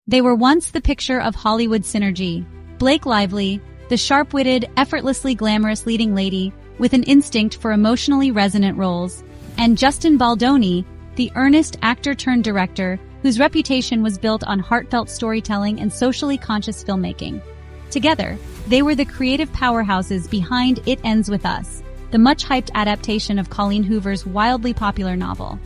They were once the picture of Hollywood synergy. Blake Lively, the sharp-witted, effortlessly glamorous leading lady with an instinct for emotionally resonant roles, and Justin Baldoni, the earnest actor-turned-director whose reputation was built on heartfelt storytelling and socially conscious filmmaking. Together, they were the creative powerhouses behind It Ends With Us, the much-hyped adaptation of Colleen Hoover's wildly popular novel.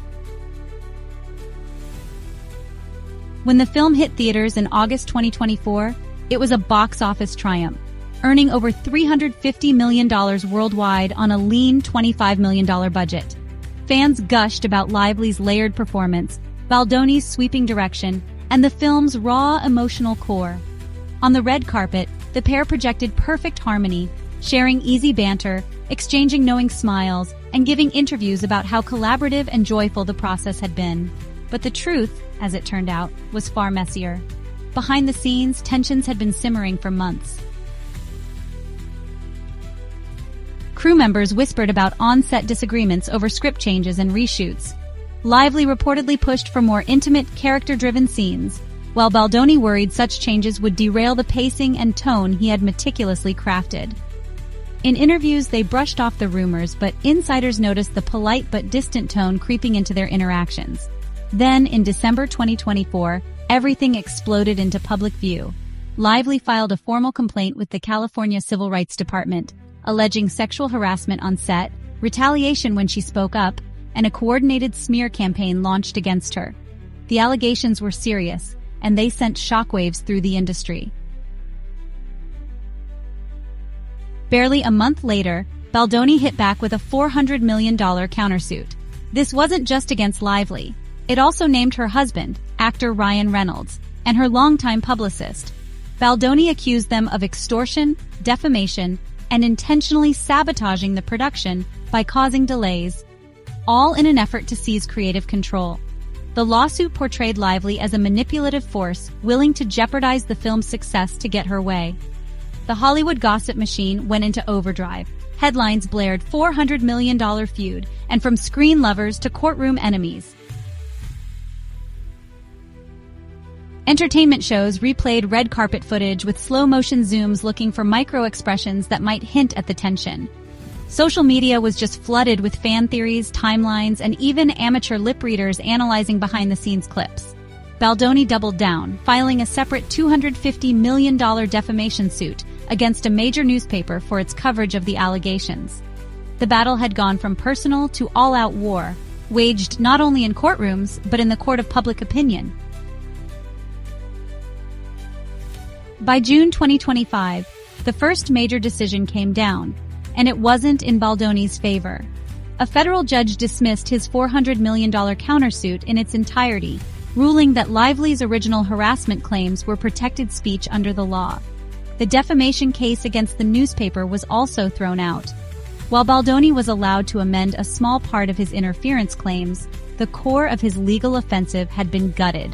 When the film hit theaters in August 2024, it was a box office triumph, earning over $350 million worldwide on a lean $25 million budget. Fans gushed about Lively's layered performance, Baldoni's sweeping direction, and the film's raw emotional core. On the red carpet, the pair projected perfect harmony, sharing easy banter, exchanging knowing smiles, and giving interviews about how collaborative and joyful the process had been. But the truth, as it turned out, was far messier. Behind the scenes, tensions had been simmering for months. Crew members whispered about on-set disagreements over script changes and reshoots. Lively reportedly pushed for more intimate, character-driven scenes, while Baldoni worried such changes would derail the pacing and tone he had meticulously crafted. In interviews, they brushed off the rumors, but insiders noticed the polite but distant tone creeping into their interactions. Then, in December 2024, everything exploded into public view. Lively filed a formal complaint with the California Civil Rights Department, alleging sexual harassment on set, retaliation when she spoke up, and a coordinated smear campaign launched against her. The allegations were serious, and they sent shockwaves through the industry. Barely a month later, Baldoni hit back with a $400 million countersuit. This wasn't just against Lively. It also named her husband, actor Ryan Reynolds, and her longtime publicist. Baldoni accused them of extortion, defamation, and intentionally sabotaging the production by causing delays, all in an effort to seize creative control. The lawsuit portrayed Lively as a manipulative force willing to jeopardize the film's success to get her way. The Hollywood gossip machine went into overdrive. Headlines blared $400 million feud, and from screen lovers to courtroom enemies. Entertainment shows replayed red carpet footage with slow-motion zooms looking for micro-expressions that might hint at the tension. Social media was just flooded with fan theories, timelines, and even amateur lip readers analyzing behind-the-scenes clips. Baldoni doubled down, filing a separate $250 million defamation suit against a major newspaper for its coverage of the allegations. The battle had gone from personal to all-out war, waged not only in courtrooms, but in the court of public opinion. By June 2025, the first major decision came down, and it wasn't in Baldoni's favor. A federal judge dismissed his $400 million countersuit in its entirety, ruling that Lively's original harassment claims were protected speech under the law. The defamation case against the newspaper was also thrown out. While Baldoni was allowed to amend a small part of his interference claims, the core of his legal offensive had been gutted.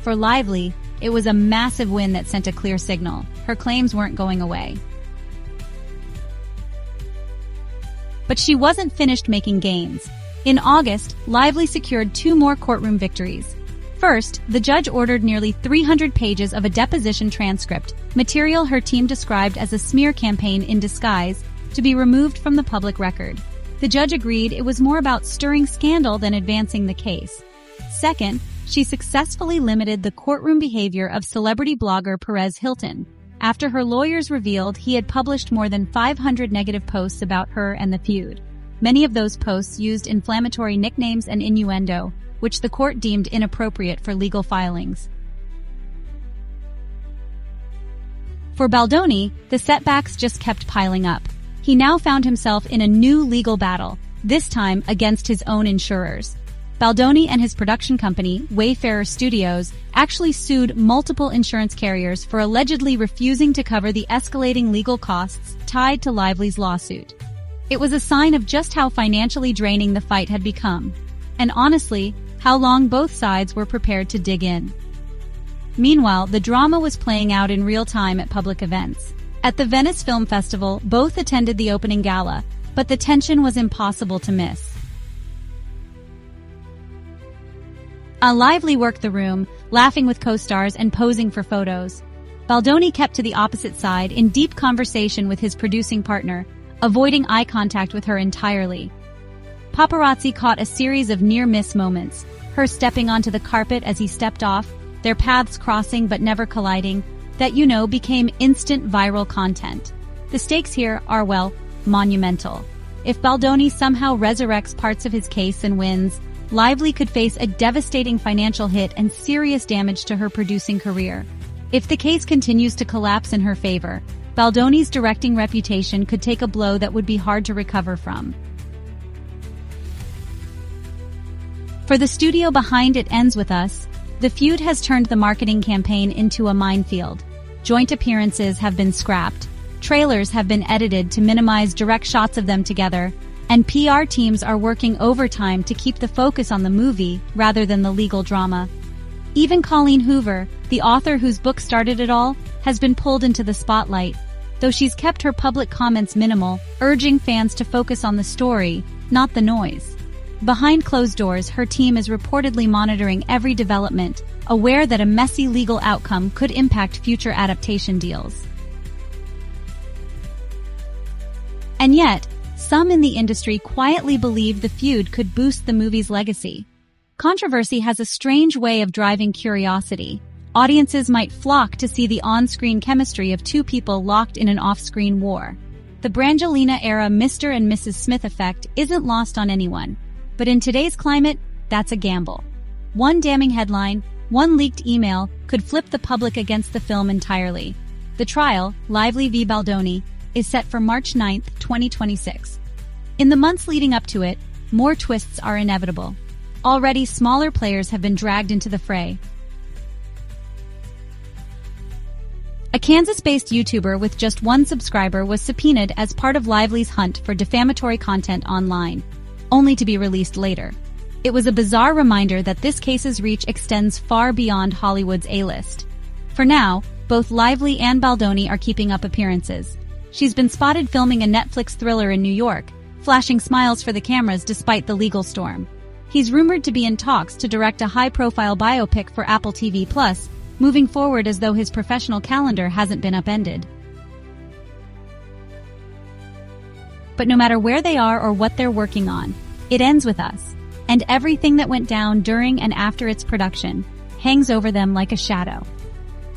For Lively, it was a massive win that sent a clear signal. Her claims weren't going away. But she wasn't finished making gains. In August, Lively secured 2 more courtroom victories. First, the judge ordered nearly 300 pages of a deposition transcript, material her team described as a smear campaign in disguise, to be removed from the public record. The judge agreed it was more about stirring scandal than advancing the case. Second, she successfully limited the courtroom behavior of celebrity blogger Perez Hilton, after her lawyers revealed he had published more than 500 negative posts about her and the feud. Many of those posts used inflammatory nicknames and innuendo, which the court deemed inappropriate for legal filings. For Baldoni, the setbacks just kept piling up. He now found himself in a new legal battle, this time against his own insurers. Baldoni and his production company, Wayfarer Studios, actually sued multiple insurance carriers for allegedly refusing to cover the escalating legal costs tied to Lively's lawsuit. It was a sign of just how financially draining the fight had become, and honestly, how long both sides were prepared to dig in. Meanwhile, the drama was playing out in real time at public events. At the Venice Film Festival, both attended the opening gala, but the tension was impossible to miss. Lively worked the room, laughing with co-stars and posing for photos. Baldoni kept to the opposite side in deep conversation with his producing partner, avoiding eye contact with her entirely. Paparazzi caught a series of near-miss moments, her stepping onto the carpet as he stepped off, their paths crossing but never colliding, that became instant viral content. The stakes here are, well, monumental. If Baldoni somehow resurrects parts of his case and wins, Lively could face a devastating financial hit and serious damage to her producing career. If the case continues to collapse in her favor, Baldoni's directing reputation could take a blow that would be hard to recover from. For the studio behind It Ends With Us, the feud has turned the marketing campaign into a minefield. Joint appearances have been scrapped, trailers have been edited to minimize direct shots of them together, and PR teams are working overtime to keep the focus on the movie rather than the legal drama. Even Colleen Hoover, the author whose book started it all, has been pulled into the spotlight, though she's kept her public comments minimal, urging fans to focus on the story, not the noise. Behind closed doors, her team is reportedly monitoring every development, aware that a messy legal outcome could impact future adaptation deals. And yet, some in the industry quietly believe the feud could boost the movie's legacy. Controversy has a strange way of driving curiosity. Audiences might flock to see the on-screen chemistry of two people locked in an off-screen war. The Brangelina-era Mr. and Mrs. Smith effect isn't lost on anyone. But in today's climate, that's a gamble. One damning headline, one leaked email, could flip the public against the film entirely. The trial, Lively v. Baldoni, is set for March 9, 2026. In the months leading up to it, more twists are inevitable. Already, smaller players have been dragged into the fray. A Kansas-based YouTuber with just one subscriber was subpoenaed as part of Lively's hunt for defamatory content online, only to be released later. It was a bizarre reminder that this case's reach extends far beyond Hollywood's A-list. For now, both Lively and Baldoni are keeping up appearances. She's been spotted filming a Netflix thriller in New York, flashing smiles for the cameras despite the legal storm. He's rumored to be in talks to direct a high-profile biopic for Apple TV+, moving forward as though his professional calendar hasn't been upended. But no matter where they are or what they're working on, it ends with us, and everything that went down during and after its production hangs over them like a shadow.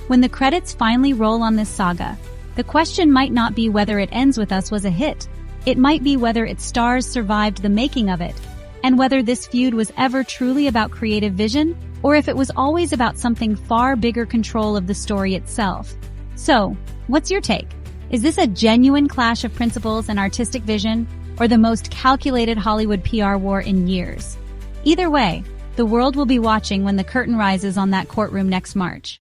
When the credits finally roll on this saga, the question might not be whether It Ends With Us was a hit. It might be whether its stars survived the making of it, and whether this feud was ever truly about creative vision, or if it was always about something far bigger: control of the story itself. So, what's your take? Is this a genuine clash of principles and artistic vision, or the most calculated Hollywood PR war in years? Either way, the world will be watching when the curtain rises on that courtroom next March.